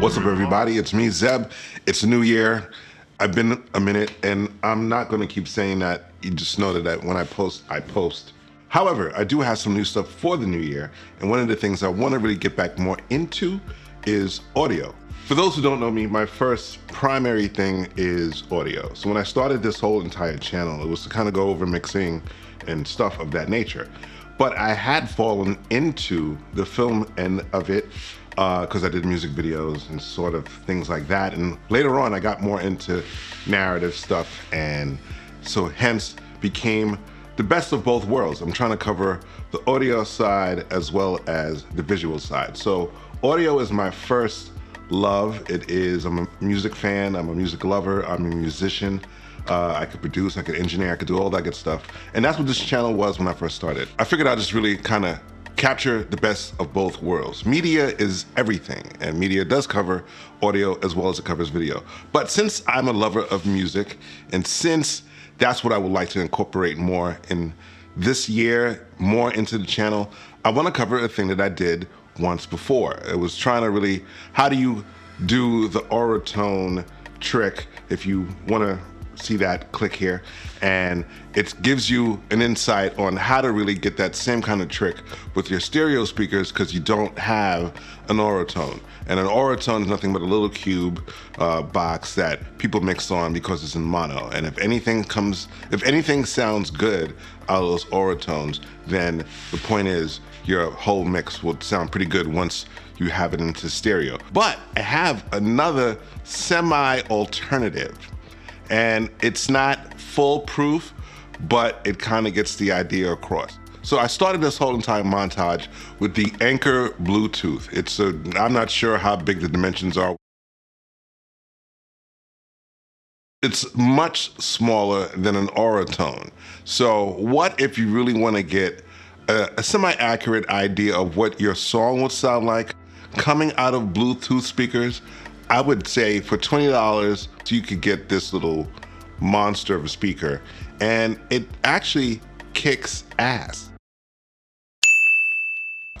What's up, everybody? It's me, Zeb. It's a new year. I've been a minute, and I'm not going to keep saying that. You just know that when I post, I post. However, I do have some new stuff for the new year, and one of the things I want to really get back more into is audio. For those who don't know me, my first primary thing is audio. So when I started this whole entire channel, it was to kind of go over mixing and stuff of that nature. But I had fallen into the film end of it because I did music videos and sort of things like that. And later on, I got more into narrative stuff, and so hence became the best of both worlds. I'm trying to cover the audio side as well as the visual side. So audio is my first love. It is, I'm a music fan, I'm a music lover, I'm a musician. I could produce, I could engineer, I could do all that good stuff. And that's what this channel was when I first started. I figured I'd just really kind of capture the best of both worlds. Media is everything, and media does cover audio as well as it covers video. But since I'm a lover of music, and since that's what I would like to incorporate more in this year, more into the channel, I want to cover a thing that I did once before. It was trying to really, how do you do the Auratone trick? If you want to see that, click here, and it gives you an insight on how to really get that same kind of trick with your stereo speakers, because you don't have an Auratone. And an Auratone is nothing but a little cube box that people mix on because it's in mono. And if anything sounds good out of those Auratones, then the point is your whole mix will sound pretty good once you have it into stereo. But I have another semi-alternative, and it's not foolproof, but it kind of gets the idea across. So I started this whole entire montage with the Anker Bluetooth. I'm not sure how big the dimensions are. It's much smaller than an Auratone. So what if you really want to get a semi-accurate idea of what your song would sound like coming out of Bluetooth speakers? I would say for $20, you could get this little monster of a speaker, and it actually kicks ass.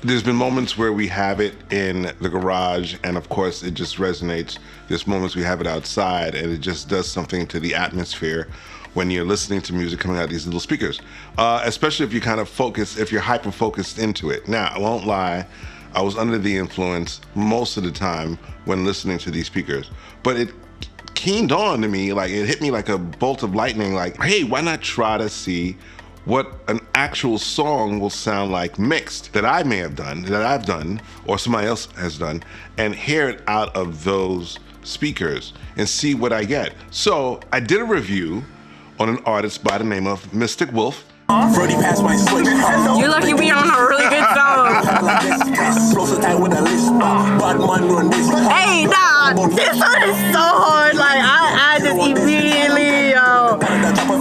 There's been moments where we have it in the garage, and of course it just resonates. There's moments we have it outside, and it just does something to the atmosphere when you're listening to music coming out of these little speakers. Especially if you kind of focus, if you're hyper-focused into it. Now, I won't lie, I was under the influence most of the time when listening to these speakers, but it keened on to me, like it hit me like a bolt of lightning, like, hey, why not try to see what an actual song will sound like mixed that I may have done, that I've done, or somebody else has done, and hear it out of those speakers and see what I get. So I did a review on an artist by the name of Mystic Wolf. You're lucky we on a really good song. Hey, nah, this one is so hard. Like, I just immediately,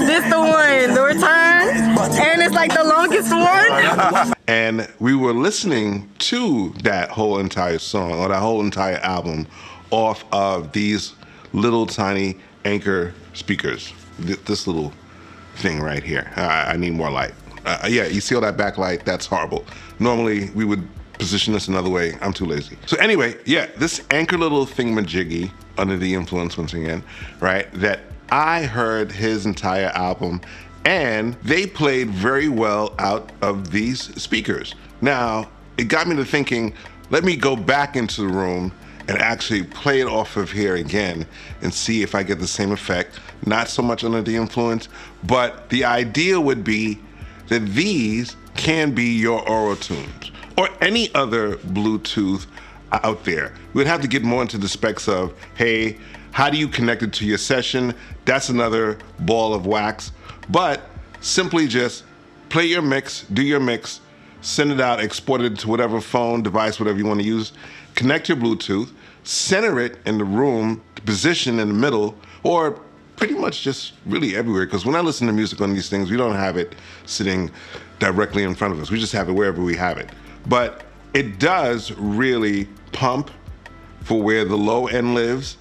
this the one, the return, and it's like the longest one. And we were listening to that whole entire song, or that whole entire album, off of these little tiny Anker speakers. This little thing right here. I need more light. Yeah, you see all that backlight? That's horrible. Normally, we would position this another way. I'm too lazy. So anyway, yeah, this Anker little thingamajiggy, under the influence once again, right, that I heard his entire album, and they played very well out of these speakers. Now, it got me to thinking, let me go back into the room and actually play it off of here again and see if I get the same effect. Not so much under the influence, but the idea would be that these can be your Auratones or any other Bluetooth out there. We'd have to get more into the specs of, hey, how do you connect it to your session? That's another ball of wax. But simply just play your mix, do your mix, send it out, export it to whatever phone, device, whatever you want to use, connect your Bluetooth, center it in the room, position in the middle, or pretty much just really everywhere. Because when I listen to music on these things, we don't have it sitting directly in front of us. We just have it wherever we have it. But it does really pump for where the low end lives.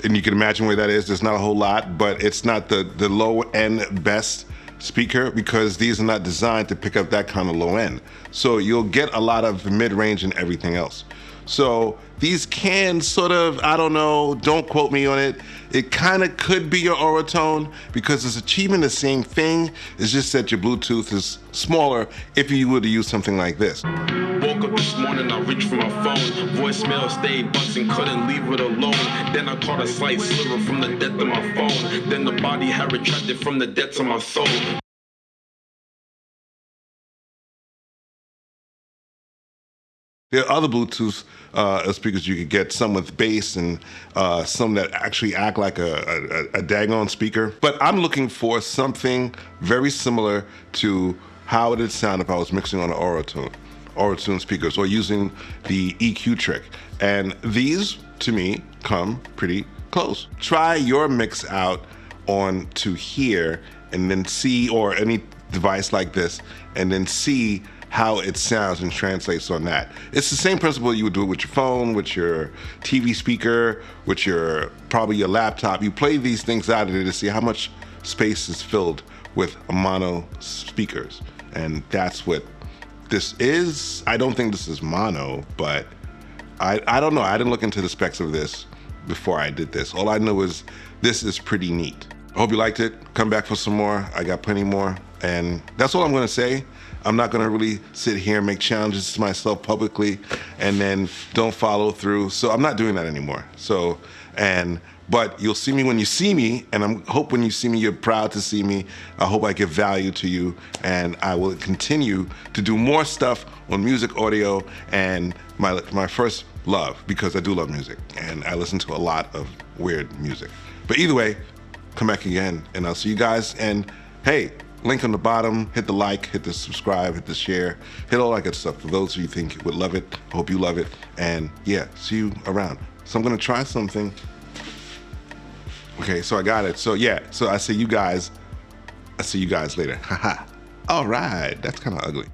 And you can imagine where that is. There's not a whole lot, but it's not the low end best speaker, because these are not designed to pick up that kind of low end. So you'll get a lot of mid-range and everything else. So these can sort of, I don't know, don't quote me on it. It kind of could be your Auratone because it's achieving the same thing. It's just that your Bluetooth is smaller if you were to use something like this. Woke up this morning, I reached for my phone. Voicemail stayed buzzing, couldn't leave it alone. Then I caught a slight sliver from the depth of my phone. Then the body had retracted from the depths of my soul. There are other Bluetooth speakers you could get, some with bass and some that actually act like a daggone speaker. But I'm looking for something very similar to how it would sound if I was mixing on an Auratone speakers or using the EQ trick. And these, to me, come pretty close. Try your mix out on to here and then see, or any device like this, and then see how it sounds and translates on that. It's the same principle you would do it with your phone, with your TV speaker, with probably your laptop. You play these things out of it to see how much space is filled with mono speakers. And that's what this is. I don't think this is mono, but I don't know. I didn't look into the specs of this before I did this. All I know is this is pretty neat. I hope you liked it. Come back for some more. I got plenty more. And that's all I'm gonna say. I'm not gonna really sit here and make challenges to myself publicly and then don't follow through. So I'm not doing that anymore. But you'll see me when you see me, and I hope when you see me, you're proud to see me. I hope I give value to you, and I will continue to do more stuff on music, audio, and my first love, because I do love music, and I listen to a lot of weird music. But either way, come back again, and I'll see you guys, and hey, link on the bottom, hit the like, hit the subscribe, hit the share, hit all that good stuff. For those of you who think would love it, I hope you love it, and yeah, see you around. So I'm gonna try something. Okay, so I got it. So yeah, so I see you guys later. Haha. All right, that's kind of ugly.